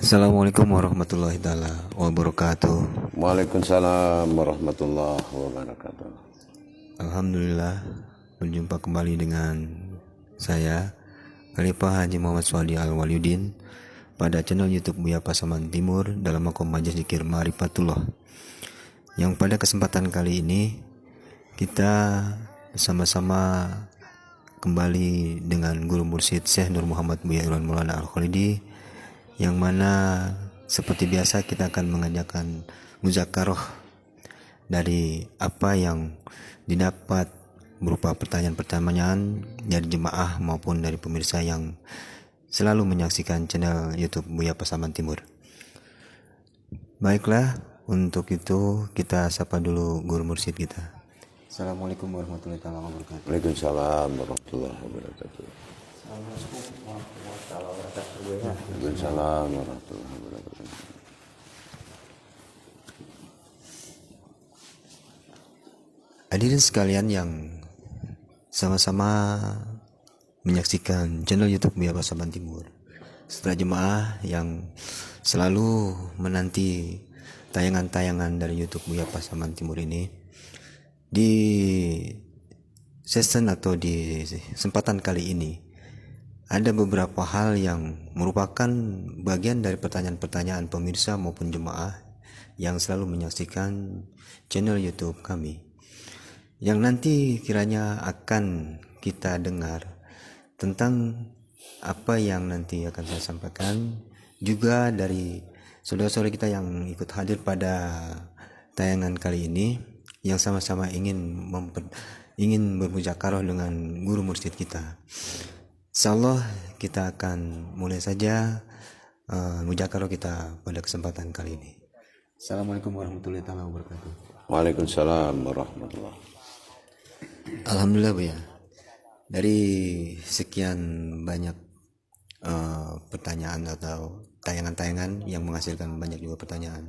Assalamualaikum warahmatullahi taala wabarakatuh. Waalaikumsalam warahmatullahi wabarakatuh. Alhamdulillah berjumpa kembali dengan saya Khalifah Haji Muhammad Swadi Al-Waliuddin pada channel YouTube Buya Pasaman Timur dalam makom Majelis Zikir Ma'rifatullah. Yang pada kesempatan kali ini kita bersama-sama kembali dengan Guru Mursyid Syekh Nur Muhammad Buya Irwan Maulana Al-Khalidi, yang mana seperti biasa kita akan mengajarkan muzakarah dari apa yang didapat berupa pertanyaan-pertanyaan dari jemaah maupun dari pemirsa yang selalu menyaksikan channel YouTube Buya Pasaman Timur. Baiklah, untuk itu kita sapa dulu Guru Mursyid kita. Assalamualaikum warahmatullahi wabarakatuh. Waalaikumsalam warahmatullahi wabarakatuh. Waalaikumsalam warahmatullahi wabarakatuh. Hadirin sekalian yang sama-sama menyaksikan channel YouTube Buya Pasaman Timur, serta jemaah yang selalu menanti tayangan-tayangan dari YouTube Buya Pasaman Timur ini, di season atau di kesempatan kali ini ada beberapa hal yang merupakan bagian dari pertanyaan-pertanyaan pemirsa maupun jemaah yang selalu menyaksikan channel YouTube kami, yang nanti kiranya akan kita dengar tentang apa yang nanti akan saya sampaikan, juga dari saudara-saudara kita yang ikut hadir pada tayangan kali ini, yang sama-sama ingin bermuzakarah dengan Guru Mursyid kita. Insyaallah kita akan mulai saja muzakarah kita pada kesempatan kali ini. Assalamualaikum warahmatullahi wabarakatuh. Waalaikumsalam warahmatullahi. Alhamdulillah Bu ya, dari sekian banyak pertanyaan atau tayangan-tayangan yang menghasilkan banyak juga pertanyaan,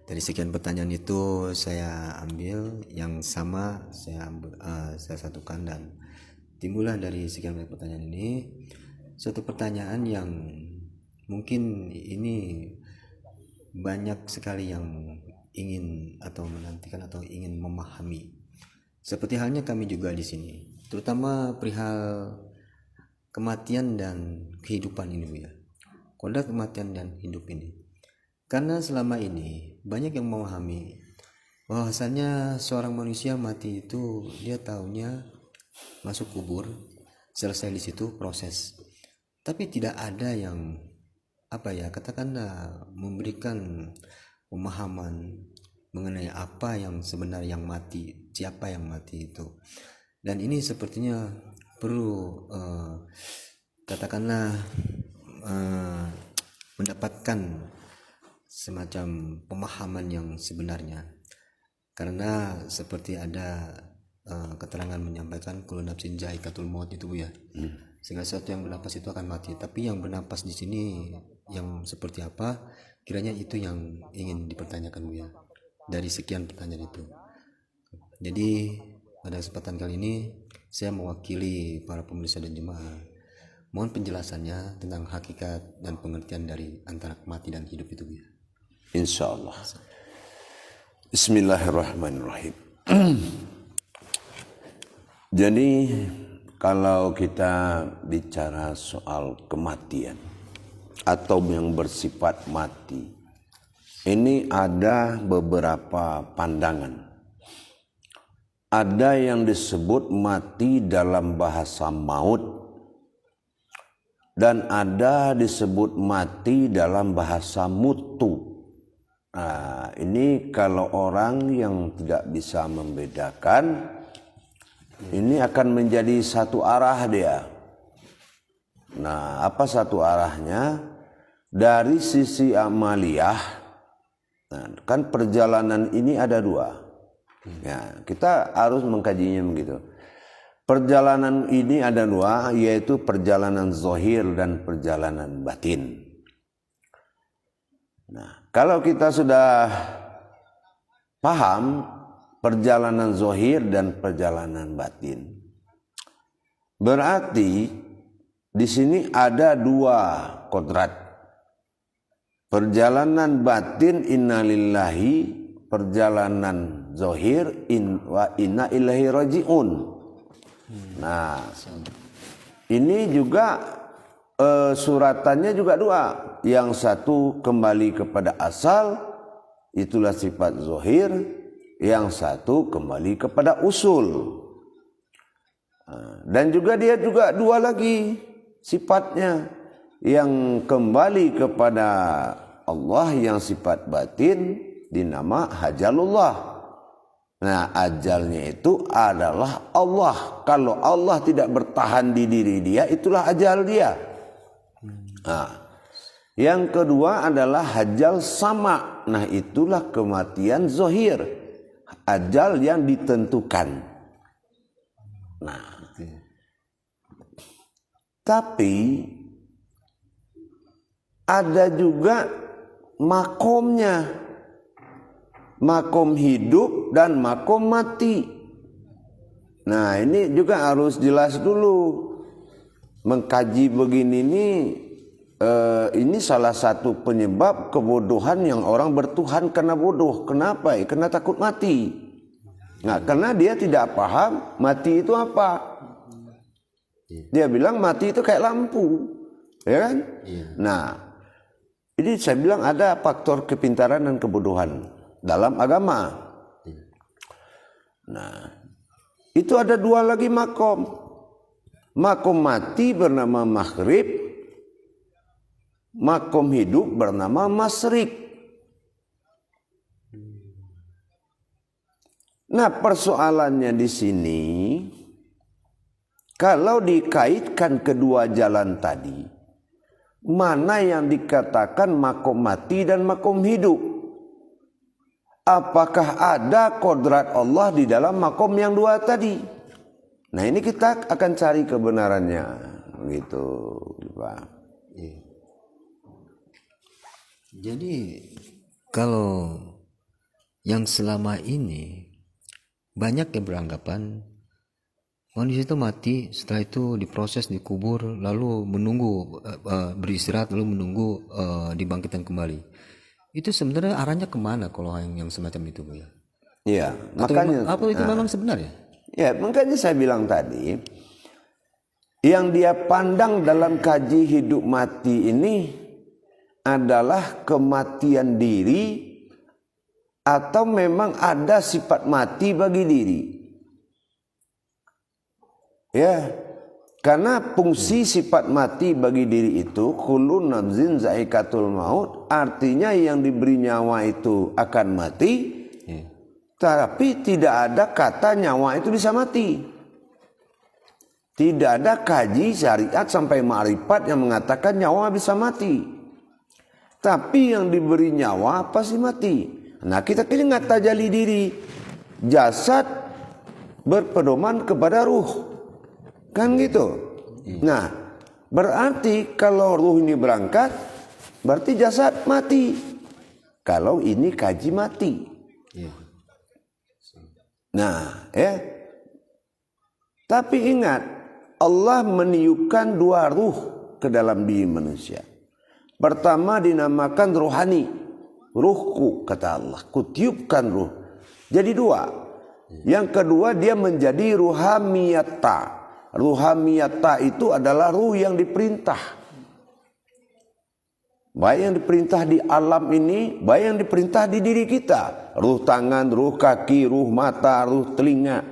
dari sekian pertanyaan itu saya ambil yang sama, saya satukan, dan timbullah dari sekian banyak pertanyaan ini suatu pertanyaan yang mungkin ini banyak sekali yang ingin atau menantikan atau ingin memahami. Seperti halnya kami juga di sini, terutama perihal kematian dan kehidupan ini Bu ya. Kodrat kematian dan hidup ini. Karena selama ini banyak yang memahami bahwasanya seorang manusia mati itu dia taunya masuk kubur, selesai di situ proses. Tapi tidak ada yang katakanlah memberikan pemahaman mengenai apa yang sebenarnya yang mati, siapa yang mati itu. Dan ini sepertinya perlu mendapatkan semacam pemahaman yang sebenarnya, karena seperti ada keterangan menyampaikan kullu nafsin za'iqatul maut itu Bu ya. Segala sesuatu yang bernapas itu akan mati, tapi yang bernapas di sini yang seperti apa, kiranya itu yang ingin dipertanyakan Bu ya, dari sekian pertanyaan itu. Jadi pada kesempatan kali ini saya mewakili para pemirsa dan jemaah, mohon penjelasannya tentang hakikat dan pengertian dari antara mati dan hidup itu Bu ya. Insyaallah. Bismillahirrahmanirrahim. Jadi kalau kita bicara soal kematian atau yang bersifat mati, ini ada beberapa pandangan. Ada yang disebut mati dalam bahasa maut, dan ada disebut mati dalam bahasa mutu. Nah, ini kalau orang yang tidak bisa membedakan, ini akan menjadi satu arah dia. Nah, apa satu arahnya? Dari sisi amaliyah, nah, kan perjalanan ini ada dua. Ya, kita harus mengkajinya begitu. Perjalanan ini ada dua, yaitu perjalanan zahir dan perjalanan batin. Nah, kalau kita sudah paham perjalanan zahir dan perjalanan batin, berarti di sini ada dua kodrat. Perjalanan batin innalillahi, perjalanan zahir wa inna ilaihi rajiun. Nah, ini juga suratannya juga dua. Yang satu kembali kepada asal, itulah sifat zahir. Yang satu kembali kepada usul. Dan juga dia juga dua lagi sifatnya. Yang kembali kepada Allah yang sifat batin dinama hajalullah. Nah, ajalnya itu adalah Allah. Kalau Allah tidak bertahan di diri dia, itulah ajal dia. Nah, yang kedua adalah hajal sama. Nah, itulah kematian zahir. Ajal yang ditentukan. Nah, tapi ada juga makomnya, makom hidup dan makom mati. Nah, ini juga harus jelas dulu. Mengkaji begini ini salah satu penyebab kebodohan yang orang bertuhan karena bodoh. Kenapa? Karena takut mati. Nah, karena dia tidak paham mati itu apa. Dia bilang mati itu kayak lampu, ya kan? Nah, jadi saya bilang ada faktor kepintaran dan kebodohan dalam agama. Nah, itu ada dua lagi makom. Makom mati bernama maghrib, makom hidup bernama masyrik. Nah, persoalannya di sini, kalau dikaitkan kedua jalan tadi, mana yang dikatakan makom mati dan makom hidup? Apakah ada kodrat Allah di dalam makom yang dua tadi? Nah, ini kita akan cari kebenarannya, gitu, Pak. Jadi kalau yang selama ini banyak yang beranggapan manusia itu mati, setelah itu diproses, dikubur, lalu menunggu beristirahat, lalu menunggu dibangkitkan kembali. Itu sebenarnya arahnya kemana kalau yang semacam itu, Bu ya? Iya, Atau makanya apa itu memang sebenarnya? Ya, makanya saya bilang tadi, yang dia pandang dalam kaji hidup mati ini adalah kematian diri atau memang ada sifat mati bagi diri. Ya, karena fungsi sifat mati bagi diri itu kullu nafsin zaikatul maut, artinya yang diberi nyawa itu akan mati. Tapi tidak ada kata nyawa itu bisa mati. Tidak ada kaji syariat sampai ma'rifat yang mengatakan nyawa bisa mati. Tapi yang diberi nyawa pasti mati. Nah, kita ingat tajali diri. Jasad berpedoman kepada ruh. Kan gitu. Nah, berarti kalau ruh ini berangkat, berarti jasad mati. Kalau ini kaji mati. Nah, tapi ingat, Allah meniupkan dua ruh ke dalam diri manusia. Pertama dinamakan rohani, ruhku kata Allah, kutiupkan ruh. Jadi dua. Yang kedua dia menjadi ruhamiyata. Ruhamiyata itu adalah ruh yang diperintah. Baik yang diperintah di alam ini, baik yang diperintah di diri kita. Ruh tangan, ruh kaki, ruh mata, ruh telinga.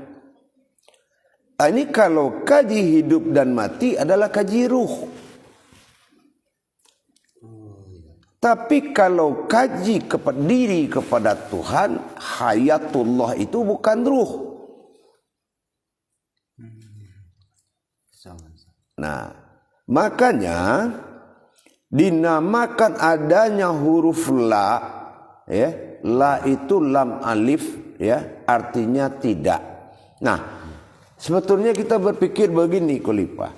Ini kalau kaji hidup dan mati adalah kaji ruh. Tapi kalau kaji kepada diri kepada Tuhan, hayatullah itu bukan ruh. Nah, makanya dinamakan adanya huruf la, ya, la itu lam alif, ya, artinya tidak. Nah, sebetulnya kita berpikir begini, Khalifah,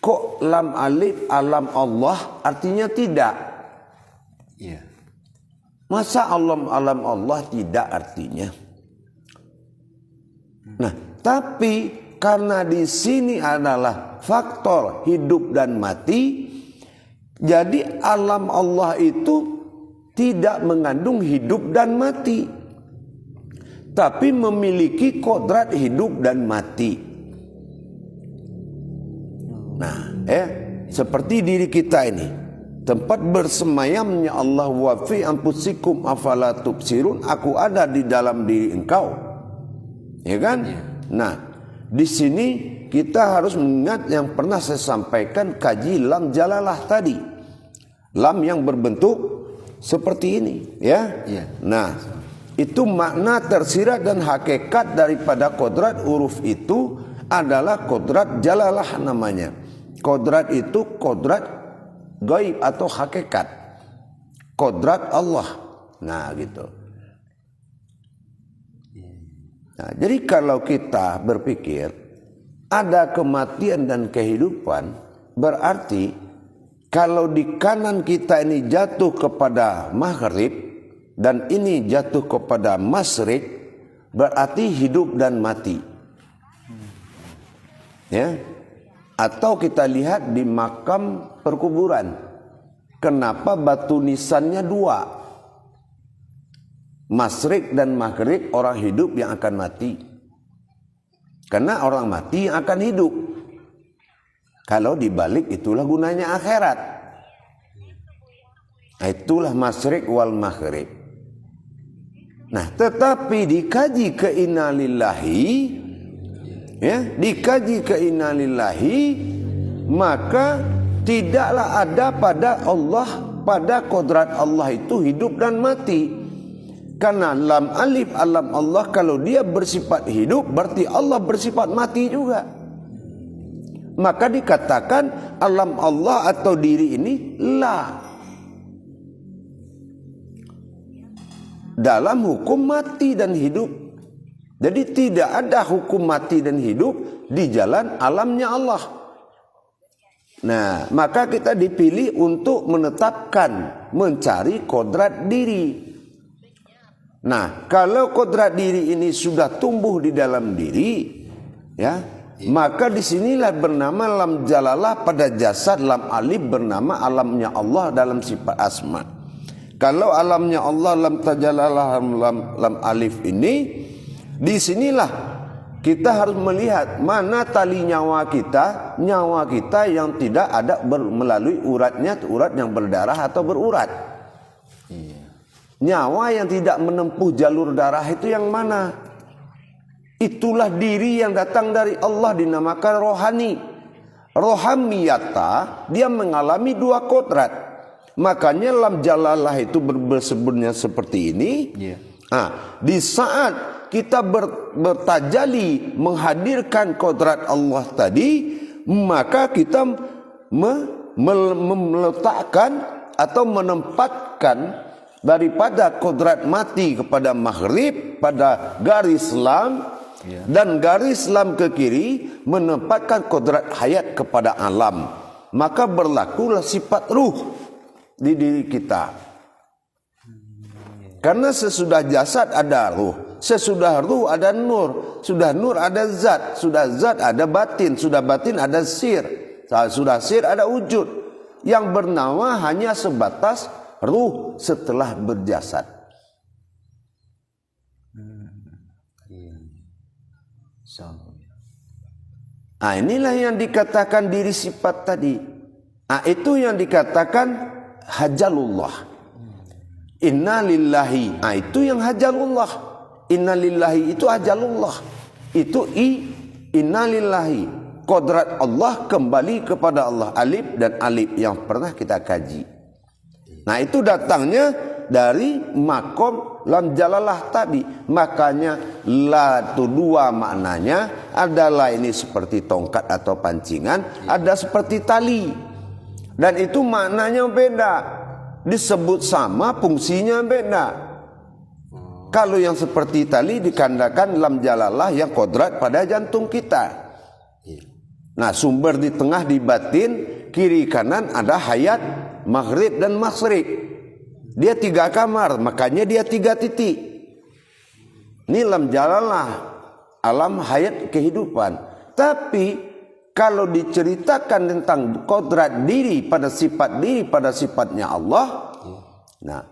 kok lam alif alam Allah artinya tidak? Iya. Masa alam Allah tidak artinya? Nah, tapi karena di sini adalah faktor hidup dan mati, jadi alam Allah itu tidak mengandung hidup dan mati, tapi memiliki kodrat hidup dan mati. Nah, seperti diri kita ini, tempat bersemayamnya Allah, wa fi anfusikum afala tubsirun, aku ada di dalam diri engkau. Ya kan? Nah, di sini kita harus mengingat yang pernah saya sampaikan, kaji lam jalalah tadi. Lam yang berbentuk seperti ini, ya. Nah, itu makna tersirat dan hakikat daripada kodrat huruf itu adalah kodrat jalalah namanya. Kodrat itu kodrat gaib atau hakikat, kodrat Allah. Nah, gitu. Nah, jadi kalau kita berpikir ada kematian dan kehidupan, berarti kalau di kanan kita ini jatuh kepada maghrib dan ini jatuh kepada masyrik, berarti hidup dan mati. Ya. Atau kita lihat di makam perkuburan, kenapa batu nisannya dua? Masyrik dan maghrib, orang hidup yang akan mati. Karena orang mati yang akan hidup. Kalau dibalik itulah gunanya akhirat. Itulah masyrik wal maghrib. Nah, tetapi dikaji ke innalillahi, ya, dikaji ke innalillahi, maka tidaklah ada pada Allah, pada kodrat Allah itu hidup dan mati. Karena lam alif alam Allah, kalau dia bersifat hidup, berarti Allah bersifat mati juga. Maka dikatakan alam Allah atau diri ini la. Dalam hukum mati dan hidup. Jadi tidak ada hukum mati dan hidup di jalan alamnya Allah. Nah, maka kita dipilih untuk menetapkan, mencari kodrat diri. Nah, kalau kodrat diri ini sudah tumbuh di dalam diri, ya, maka disinilah bernama lam jalalah pada jasad, lam alif bernama alamnya Allah dalam sifat asma. Kalau alamnya Allah lam tajalalah lam alif ini, disinilah kita harus melihat mana tali nyawa kita yang tidak ada melalui uratnya, urat yang berdarah atau berurat. Nyawa yang tidak menempuh jalur darah itu yang mana? Itulah diri yang datang dari Allah, dinamakan rohani. Rohamiyata, dia mengalami dua kodrat. Makanya lam jalalah itu bersebutnya seperti ini. Nah, di saat kita bertajali menghadirkan kodrat Allah tadi, maka kita meletakkan atau menempatkan daripada kodrat mati kepada maghrib pada garis lam, dan garis lam ke kiri menempatkan kodrat hayat kepada alam. Maka berlakulah sifat ruh di diri kita. Karena sesudah jasad ada ruh, sesudah ruh ada nur, sudah nur ada zat, sudah zat ada batin, sudah batin ada sir, sudah sir ada wujud. Yang bernama hanya sebatas ruh setelah berjasad. Nah, inilah yang dikatakan diri sifat tadi. Nah, itu yang dikatakan hajalullah. Inna lillahi. Nah, itu yang hajalullah. Inna lillahi itu hajalullah. Itu inna lillahi. Kodrat Allah kembali kepada Allah. Alif dan alif yang pernah kita kaji. Nah, itu datangnya dari makom lam jalalah tadi. Makanya la itu dua maknanya. Adalah ini seperti tongkat atau pancingan, ada seperti tali. Dan itu maknanya beda. Disebut sama, fungsinya beda. Kalau yang seperti tali dikandakan lam jalalah yang kodrat pada jantung kita. Nah, sumber di tengah di batin, kiri kanan ada hayat, maghrib dan masyrik. Dia 3 kamar, makanya dia 3 titik. Ini lam jalalah, alam hayat kehidupan. Tapi kalau diceritakan tentang kodrat diri pada sifatnya Allah, nah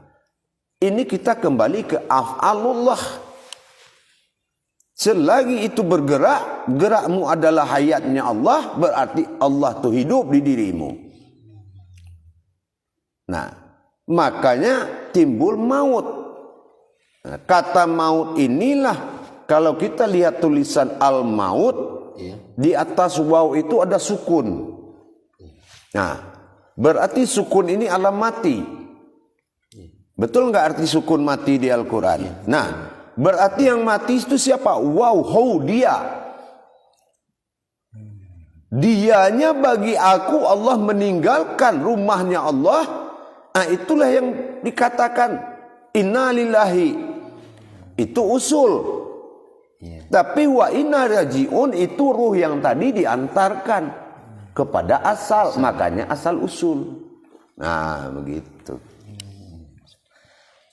ini kita kembali ke af'alullah. Selagi itu bergerak, gerakmu adalah hayatnya Allah, berarti Allah itu hidup di dirimu. Nah, makanya timbul maut. Nah, kata maut inilah, kalau kita lihat tulisan al-maut, di atas waw itu ada sukun. Nah, berarti sukun ini alam mati. Betul nggak arti sukun mati di Al-Quran? Nah, berarti yang mati itu siapa? Wow, dia. Dianya bagi aku Allah meninggalkan rumahnya Allah. Nah, itulah yang dikatakan inna lillahi. Itu usul. Tapi wa inna rajiun itu ruh yang tadi diantarkan kepada asal. Makanya asal usul. Nah, begitu.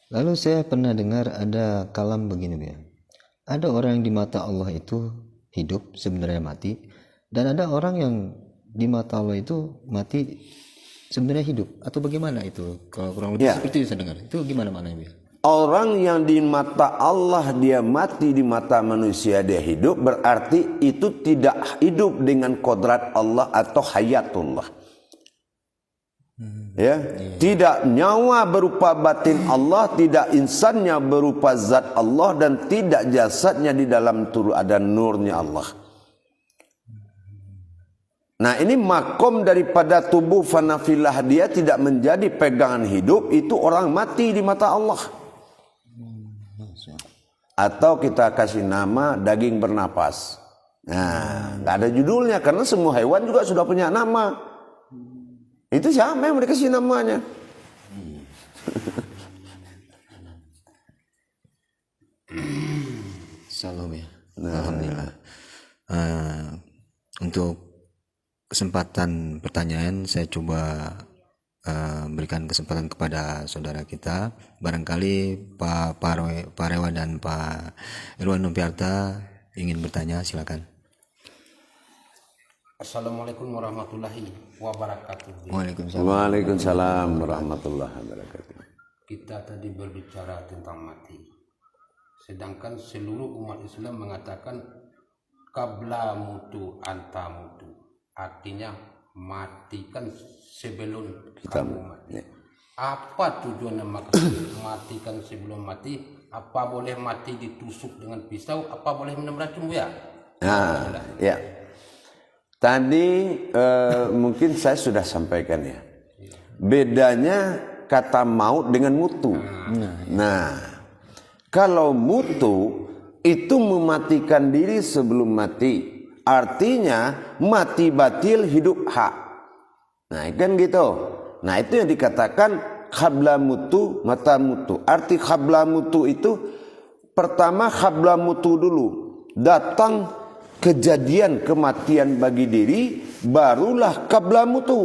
Lalu saya pernah dengar ada kalam begini ya. Ada orang yang di mata Allah itu hidup sebenarnya mati, dan ada orang yang di mata Allah itu mati sebenarnya hidup, atau bagaimana itu? Kalau kurang lebih seperti itu saya dengar. Itu gimana maknanya? Orang yang di mata Allah dia mati, di mata manusia dia hidup, berarti itu tidak hidup dengan kodrat Allah atau hayatullah. Ya, tidak nyawa berupa batin Allah, tidak insannya berupa zat Allah, dan tidak jasadnya di dalam tubuh ada nurnya Allah. Nah, ini makom daripada tubuh fanafilah dia tidak menjadi pegangan hidup, itu orang mati di mata Allah. Atau kita kasih nama daging bernapas. Nah, nggak ada judulnya karena semua hewan juga sudah punya nama. Itu siapa yang mereka kasih namanya? Salam ya. Alhamdulillah. Untuk kesempatan pertanyaan saya coba berikan kesempatan kepada saudara kita. Barangkali Pak Parewa dan Pak Irwan Nopiarta ingin bertanya, silakan. Assalamualaikum warahmatullahi wabarakatuh. Waalaikumsalam warahmatullahi wabarakatuh. Kita tadi berbicara tentang mati. Sedangkan seluruh umat Islam mengatakan qabla mutu anta mutu. Artinya matikan sebelum kamu mati. Apa tujuannya matikan sebelum mati? Apa boleh mati ditusuk dengan pisau? Apa boleh minum racun, ya? Nah, ya. Tadi mungkin saya sudah sampaikan ya. Bedanya kata maut dengan mutu. Nah, kalau mutu itu mematikan diri sebelum mati. Artinya mati batil, hidup hak. Nah, kan gitu. Nah, itu yang dikatakan qabla mutu mata mutu. Arti qabla mutu itu pertama qabla mutu dulu. Datang kejadian kematian bagi diri, barulah qabla mutu.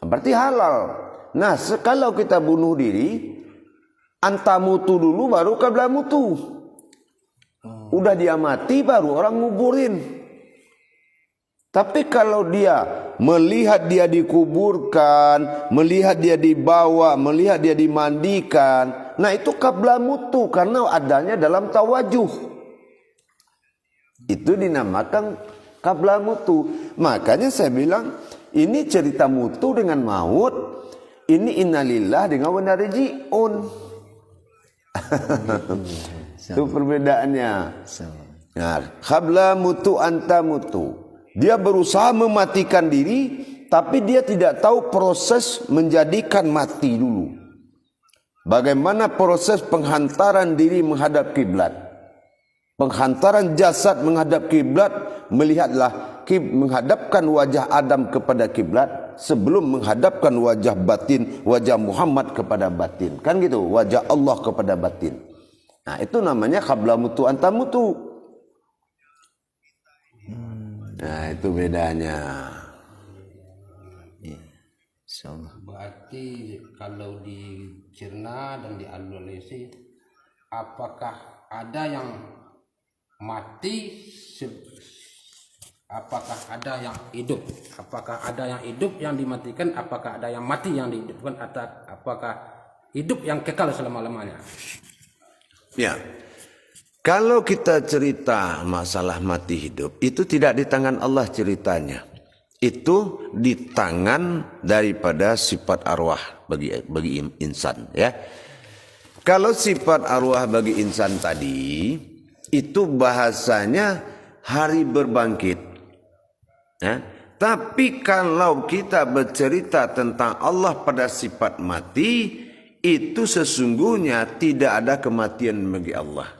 Berarti halal. Nah, kalau kita bunuh diri, anta mutu dulu baru qabla mutu. Udah dia mati baru orang nguburin. Tapi kalau dia melihat dia dikuburkan, melihat dia dibawa, melihat dia dimandikan, nah itu qabla mutu karena adanya dalam tawajuh. Itu dinamakan qabla mutu. Makanya saya bilang ini cerita mutu dengan maut, ini innalillah dengan wa inna rajiun. Itu perbedaannya. Nah, qabla mutu anta mutu. Dia berusaha mematikan diri, tapi dia tidak tahu proses menjadikan mati dulu. Bagaimana proses penghantaran diri menghadap kiblat? Penghantaran jasad menghadap kiblat, melihatlah menghadapkan wajah Adam kepada kiblat sebelum menghadapkan wajah batin, wajah Muhammad kepada batin. Kan gitu, wajah Allah kepada batin. Nah, itu namanya qabla mutu anta mutu. Nah, itu bedanya. Berarti kalau dicerna dan dianalisis, apakah ada yang mati apakah ada yang hidup? Apakah ada yang hidup yang dimatikan? Apakah ada yang mati yang dihidupkan? Atau apakah hidup yang kekal selama-lamanya? Ya. Kalau kita cerita masalah mati hidup, itu tidak di tangan Allah ceritanya. Itu di tangan daripada sifat arwah bagi insan, ya. Kalau sifat arwah bagi insan tadi, itu bahasanya hari berbangkit. Ya. Tapi kalau kita bercerita tentang Allah pada sifat mati, itu sesungguhnya tidak ada kematian bagi Allah.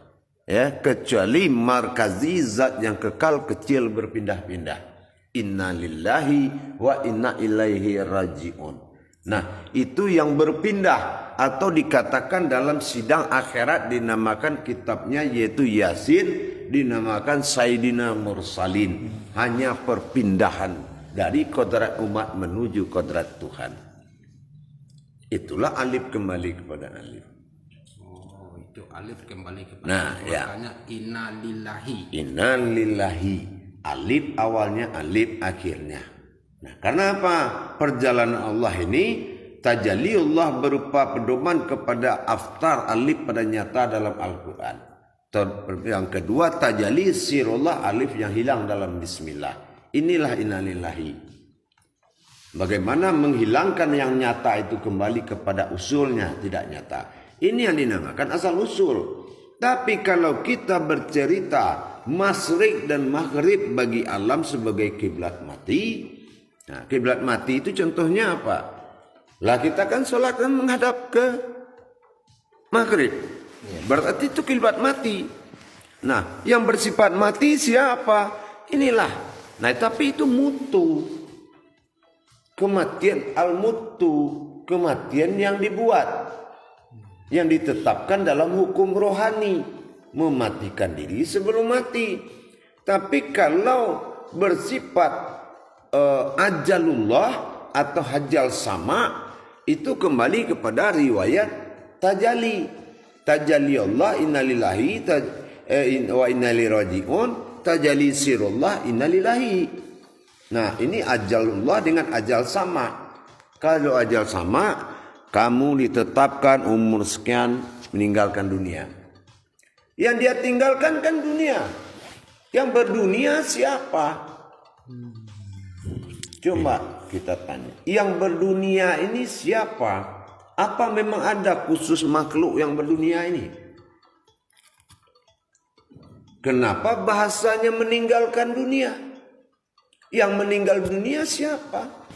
Ya, kecuali markazi zat yang kekal kecil berpindah-pindah. Inna lillahi wa inna ilaihi raji'un. Nah, itu yang berpindah atau dikatakan dalam sidang akhirat dinamakan kitabnya yaitu Yasin, dinamakan Sayyidina Mursalin. Hanya perpindahan dari kodrat umat menuju kodrat Tuhan. Itulah alif kembali kepada alif. Itu alif kembali kepada ya. inna lillahi. Inna lillahi. Alif awalnya, alif akhirnya. Nah, karena apa? Perjalanan Allah ini tajalliullah berupa pedoman kepada aftar alif pada nyata dalam Al-Quran. Yang kedua tajalli sirullah alif yang hilang dalam bismillah. Inilah inna lillahi. Bagaimana menghilangkan yang nyata itu kembali kepada usulnya tidak nyata. Ini yang dinamakan asal usul. Tapi kalau kita bercerita masyrik dan maghrib bagi alam sebagai kiblat mati. Nah, kiblat mati itu contohnya apa? Lah kita kan sholat kan menghadap ke maghrib. Berarti itu kiblat mati. Nah, yang bersifat mati siapa? Inilah. Nah, tapi itu mutu. Kematian al-mutu. Kematian yang dibuat. Yang ditetapkan dalam hukum rohani, mematikan diri sebelum mati. Tapi kalau bersifat ajalullah atau hajal sama, itu kembali kepada riwayat tajalli. Tajalli Allah innalillahi wa innalillahi raji'un, tajalli sirullah innalillahi. Nah, ini ajalullah dengan ajal sama. Kalau ajal sama, kamu ditetapkan umur sekian meninggalkan dunia. Yang dia tinggalkan kan dunia. Yang berdunia siapa? Coba kita tanya. Yang berdunia ini siapa? Apa memang ada khusus makhluk yang berdunia ini? Kenapa bahasanya meninggalkan dunia? Yang meninggal dunia siapa?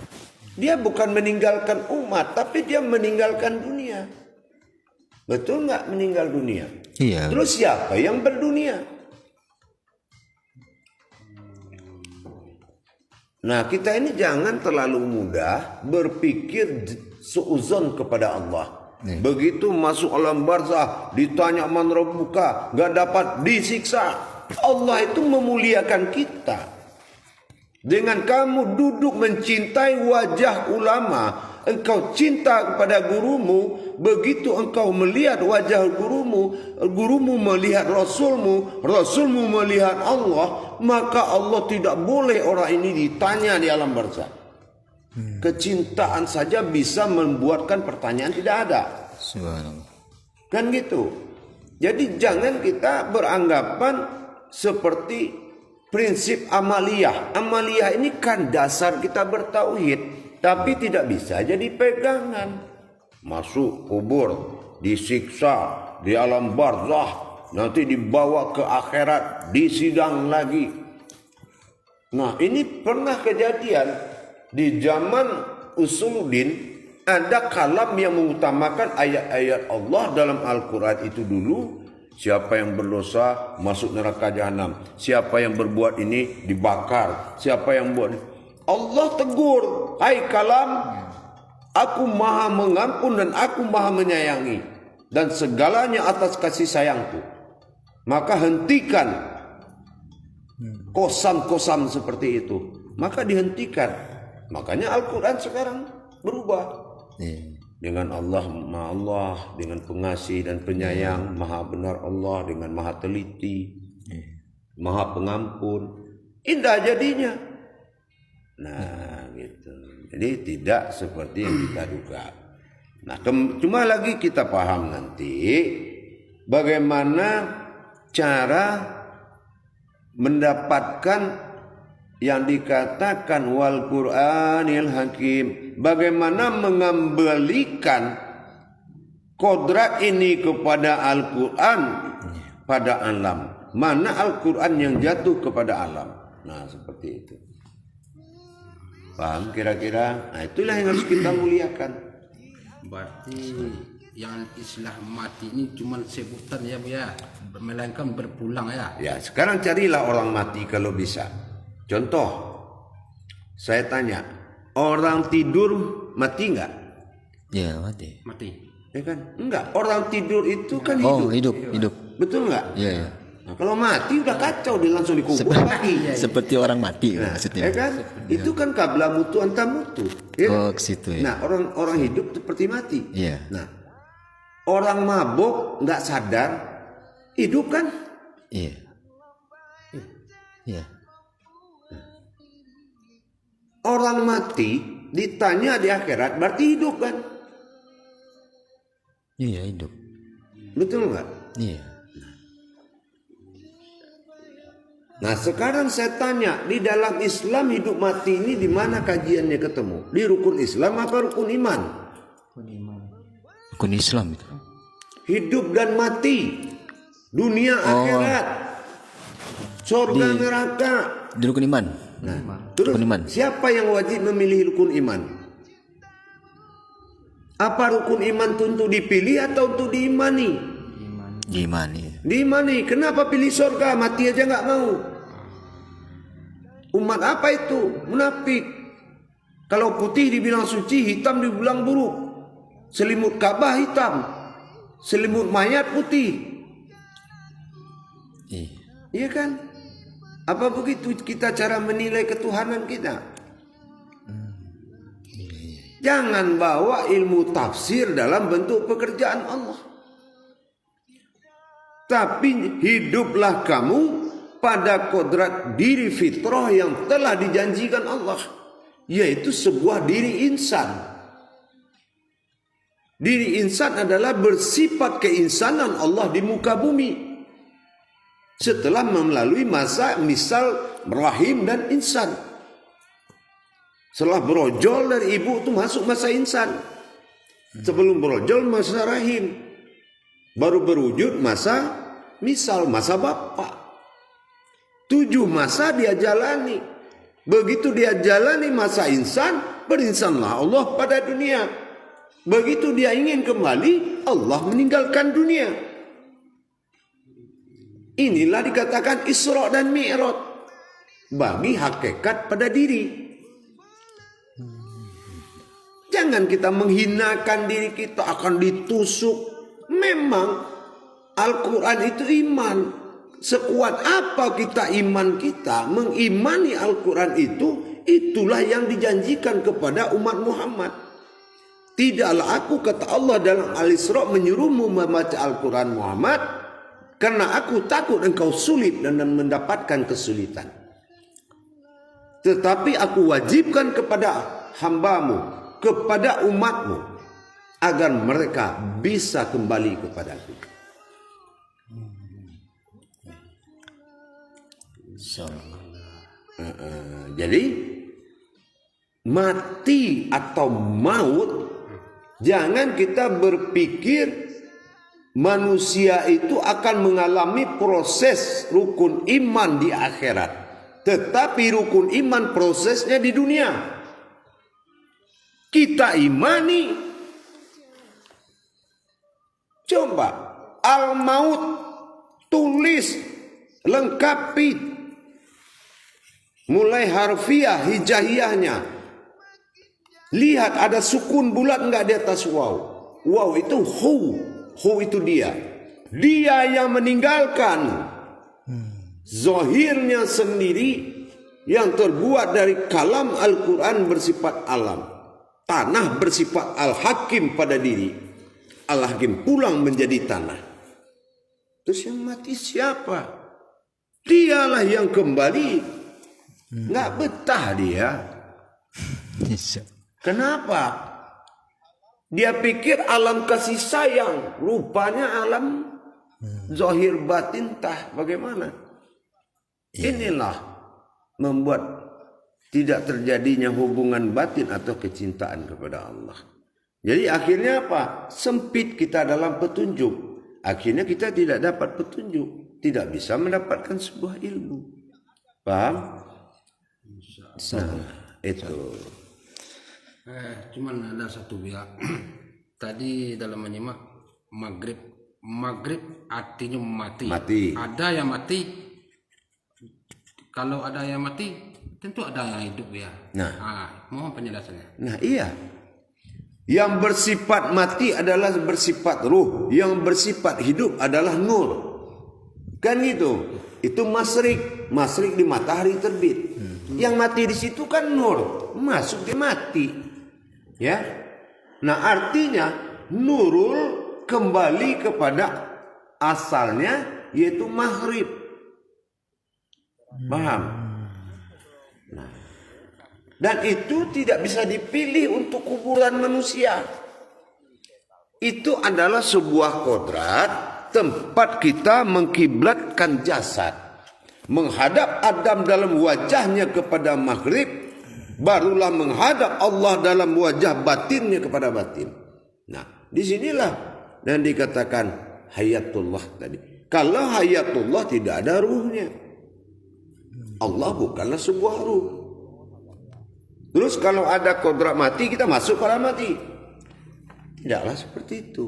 Dia bukan meninggalkan umat, tapi dia meninggalkan dunia. Betul nggak meninggal dunia? Iya. Terus siapa yang berdunia? Nah, kita ini jangan terlalu mudah berpikir suuzon kepada Allah. Begitu masuk alam barzah, ditanya man rabbuka, nggak dapat disiksa. Allah itu memuliakan kita. Dengan kamu duduk mencintai wajah ulama, engkau cinta kepada gurumu, begitu engkau melihat wajah gurumu, gurumu melihat rasulmu, rasulmu melihat Allah, maka Allah tidak boleh orang ini ditanya di alam barzah. Kecintaan saja bisa membuatkan pertanyaan tidak ada. Subhanallah. Kan gitu. Jadi jangan kita beranggapan seperti prinsip amaliyah. Amaliyah ini kan dasar kita bertauhid, tapi tidak bisa jadi pegangan. Masuk kubur, disiksa di alam barzah, nanti dibawa ke akhirat, disidang lagi. Nah, ini pernah kejadian di zaman Usuluddin. Ada kalam yang mengutamakan ayat-ayat Allah dalam Al-Quran itu dulu. Siapa yang berdosa masuk neraka jahanam. Siapa yang berbuat ini dibakar. Siapa yang buat ini. Allah tegur. Hai kalam, aku maha mengampun dan aku maha menyayangi. Dan segalanya atas kasih sayangku. Maka hentikan kosam-kosam seperti itu. Maka dihentikan. Makanya Al-Quran sekarang berubah. Dengan Allah, dengan pengasih dan penyayang, maha benar Allah dengan maha teliti, maha pengampun. indah jadinya. Nah, gitu. Jadi tidak seperti yang kita duga. Nah, cuma lagi kita paham nanti bagaimana cara mendapatkan yang dikatakan wal Qur'anil Hakim. Bagaimana mengembalikan kodrat ini kepada Al-Quran pada alam. Mana Al-Quran yang jatuh kepada alam. Nah, seperti itu. Paham kira-kira? Nah, itulah yang harus kita muliakan. Berarti yang istilah mati ini cuma sebutan ya Bu ya, melainkan berpulang ya. Ya, sekarang carilah orang mati kalau bisa. Contoh, saya tanya, orang tidur mati enggak? Ya, mati. Mati. Ya kan? Enggak, orang tidur itu kan Oh, hidup. hidup. Betul enggak? Iya, iya. Nah, kalau mati udah kacau, dia langsung dikubur lagi. Seperti orang mati Nah, maksudnya. ya kan? Itu kan qabla mutu anta mutu. Ya? Oh, ke situ ya. Nah, orang hidup seperti mati. Iya. Nah, orang mabuk nggak sadar hidup kan? Iya. Iya. Orang mati ditanya di akhirat berarti hidup kan? Iya, hidup. Betul nggak? Iya. Nah, sekarang saya tanya, di dalam Islam hidup mati ini di mana kajiannya ketemu? Di rukun Islam apa rukun iman? Rukun Islam itu. Hidup dan mati, dunia akhirat, surga neraka. Di rukun iman. Terus Rukun iman. siapa yang wajib memilih rukun iman? Apa rukun iman itu untuk dipilih atau untuk diimani? Iman, iya. Diimani. Kenapa pilih surga? Mati aja nggak mau. Umat apa itu? Munafik. Kalau putih dibilang suci, hitam dibilang buruk. Selimut Ka'bah hitam, selimut mayat putih. Iya. Iya kan? Apa begitu kita cara menilai ketuhanan kita? Jangan bawa ilmu tafsir dalam bentuk pekerjaan Allah. Tapi hiduplah kamu pada kodrat diri fitrah yang telah dijanjikan Allah, yaitu sebuah diri insan. Diri insan adalah bersifat keinsanan Allah di muka bumi setelah melalui masa misal rahim dan insan. Setelah berojol dari ibu itu masuk masa insan. Sebelum berojol masa rahim. Baru berwujud masa misal, masa bapak. 7 masa dia jalani. Begitu dia jalani masa insan, berinsanlah Allah pada dunia. Begitu dia ingin kembali, Allah meninggalkan dunia. Inilah dikatakan Isra dan Mi'raj bagi hakikat pada diri. Jangan kita menghinakan diri kita akan ditusuk. Memang Al-Quran itu iman. Sekuat apa kita iman kita mengimani Al-Quran itu, itulah yang dijanjikan kepada umat Muhammad. Tidaklah aku, kata Allah dalam Al-Isra, menyuruhmu membaca Al-Quran Muhammad, karena aku takut engkau sulit dan mendapatkan kesulitan. Tetapi aku wajibkan kepada hambamu, kepada umatmu, agar mereka bisa kembali kepadaku. Jadi mati atau maut, jangan kita berpikir manusia itu akan mengalami proses rukun iman di akhirat. Tetapi rukun iman prosesnya di dunia. Kita imani. Coba al-maut, tulis, lengkapi, mulai harfiah, hijaiyahnya. Lihat ada sukun bulat enggak di atas waw. Waw itu hu. Hu itu dia. Dia yang meninggalkan. Zahirnya sendiri yang terbuat dari kalam Al-Quran bersifat alam. Tanah bersifat al-hakim pada diri. Al-hakim pulang menjadi tanah. Terus yang mati siapa? Dialah yang kembali Nggak betah dia. Bisa. Kenapa? Dia pikir alam kasih sayang, rupanya alam zahir batin tah bagaimana? Inilah membuat tidak terjadinya hubungan batin atau kecintaan kepada Allah. Jadi akhirnya apa? Sempit kita dalam petunjuk. Akhirnya kita tidak dapat petunjuk, tidak bisa mendapatkan sebuah ilmu. Paham? Nah, itu. Cuman ada satu pihak tadi dalam menyimak maghrib artinya mati. Mati. Ada yang mati. Kalau ada yang mati, tentu ada yang hidup ya. Mohon penjelasannya. Nah, iya. Yang bersifat mati adalah bersifat ruh, yang bersifat hidup adalah nur. Kan gitu. Itu masrik di matahari terbit. Yang mati di situ kan nur, masuk di mati. Ya. Nah, artinya nurul kembali kepada asalnya yaitu maghrib. Paham? Nah, dan itu tidak bisa dipilih untuk kuburan manusia. Itu adalah sebuah kodrat tempat kita mengkiblatkan jasad, menghadap Adam dalam wajahnya kepada maghrib, barulah menghadap Allah dalam wajah batinnya kepada batin. Nah, disinilah dan dikatakan hayatullah tadi. Kalau hayatullah tidak ada ruhnya. Allah bukanlah sebuah ruh. Terus kalau ada kodrat mati, kita masuk pada mati. Tidaklah seperti itu.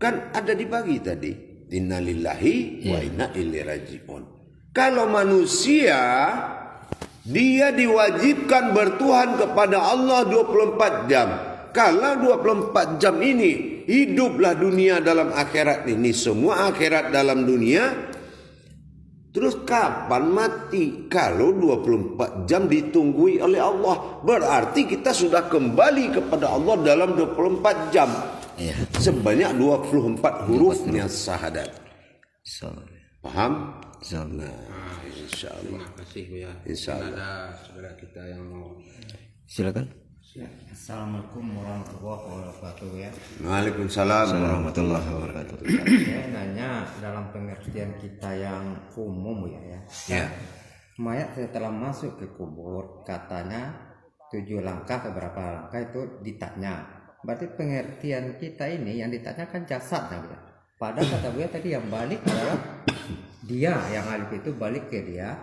Kan ada dibagi tadi. Innalillahi wa inna ilaihi raji'un. Kalau manusia, dia diwajibkan bertuhan kepada Allah 24 jam. Kalau 24 jam ini, hiduplah dunia dalam akhirat ini. Semua akhirat dalam dunia. Terus kapan mati? Kalau 24 jam ditunggui oleh Allah, berarti kita sudah kembali kepada Allah dalam 24 jam. Iya. Sebanyak 24 hurufnya syahadat. Paham? Insyaallah. Insyaallah. Terima kasih ya. Insyaallah. Ada saudara kita yang mau. Silakan. Assalamualaikum warahmatullahi wabarakatuh ya. Waalaikumsalam Warahmatullahi wabarakatuh. Saya nanya dalam pengertian kita yang umum ya. Ya. Mayat setelah masuk ke kubur katanya 7 langkah ke berapa langkah itu ditanya. Berarti pengertian kita ini yang ditanyakan jasadnya ya. Padahal kata Buya tadi yang balik adalah dia, yang alif itu balik ke dia.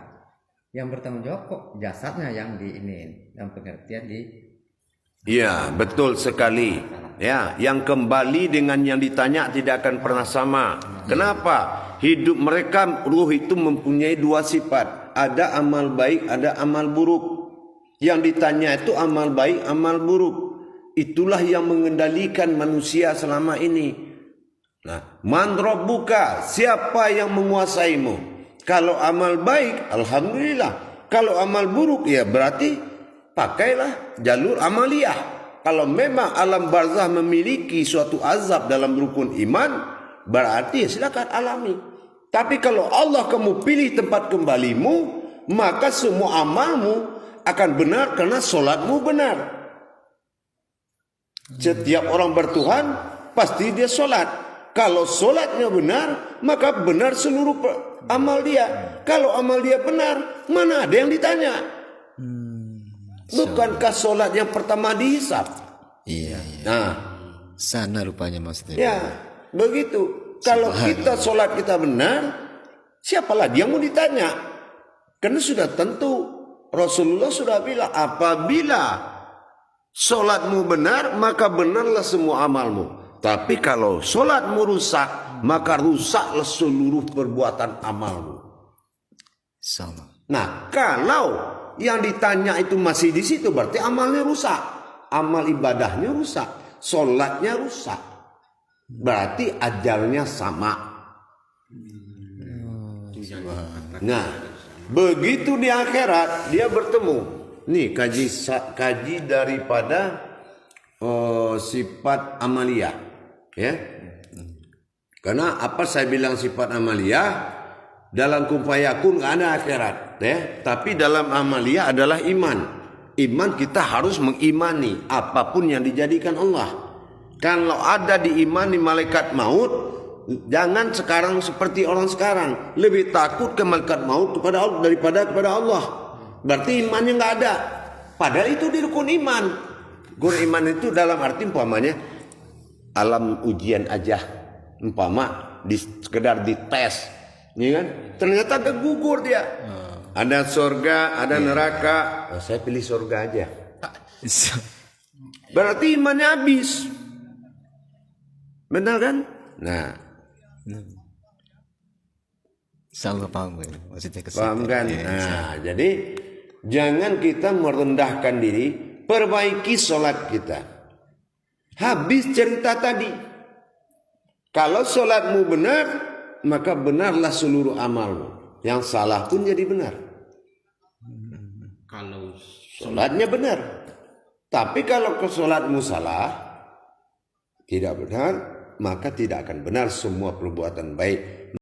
Yang bertanggung jawab kok jasadnya yang di ini dalam pengertian di. Iya, betul sekali. Ya, yang kembali dengan yang ditanya tidak akan pernah sama. Kenapa? Hidup mereka, ruh itu mempunyai 2 sifat. Ada amal baik, ada amal buruk. Yang ditanya itu amal baik, amal buruk. Itulah yang mengendalikan manusia selama ini. Nah, man rabbuka, siapa yang menguasaimu? Kalau amal baik, alhamdulillah. Kalau amal buruk, ya berarti pakailah jalur amaliyah. Kalau memang alam barzah memiliki suatu azab dalam rukun iman, berarti silakan alami. Tapi kalau Allah kamu pilih tempat kembalimu, maka semua amalmu akan benar karena solatmu benar. Setiap orang bertuhan pasti dia solat. Kalau solatnya benar, maka benar seluruh amal dia. Kalau amal dia benar, mana ada yang ditanya? Bukankah solat yang pertama dihisap? Iya. Nah, Sana rupanya maksudnya. ya begitu. Kalau kita solat kita benar, siapa lagi yang mau ditanya? Karena sudah tentu Rasulullah sudah bilang, apabila solatmu benar, maka benarlah semua amalmu. Tapi kalau solatmu rusak, maka rusaklah seluruh perbuatan amalmu. Sama. Nah, kalau yang ditanya itu masih di situ, berarti amalnya rusak, amal ibadahnya rusak, solatnya rusak, berarti ajalnya sama. Nah, begitu di akhirat dia bertemu. Nih kaji daripada sifat amaliyah, ya. Karena apa saya bilang sifat amaliyah? dalam kun fayakun nggak ada akhirat, ya. Tapi dalam amalia adalah iman. Iman kita harus mengimani apapun yang dijadikan Allah. Kalau ada diimani malaikat maut, jangan sekarang seperti orang sekarang lebih takut ke malaikat maut kepada Allah daripada kepada Allah. Berarti imannya nggak ada. Padahal itu di rukun iman. Rukun iman itu dalam arti umpamanya alam ujian aja, umpama sekedar dites, ya kan? Ternyata kegugur dia. Ada surga, ada neraka. Nah, saya pilih surga aja. Berarti imannya habis. Benar kan? Nah, Sama paham gue. Maksudnya ke situ. paham kan? Ya, Nah, jadi jangan kita merendahkan diri, perbaiki sholat kita. Habis cerita tadi. Kalau sholatmu benar, maka benarlah seluruh amalmu. Yang salah pun jadi benar. Kalau Sholatnya benar. Tapi kalau sholatmu salah, tidak benar, maka tidak akan benar semua perbuatan baik.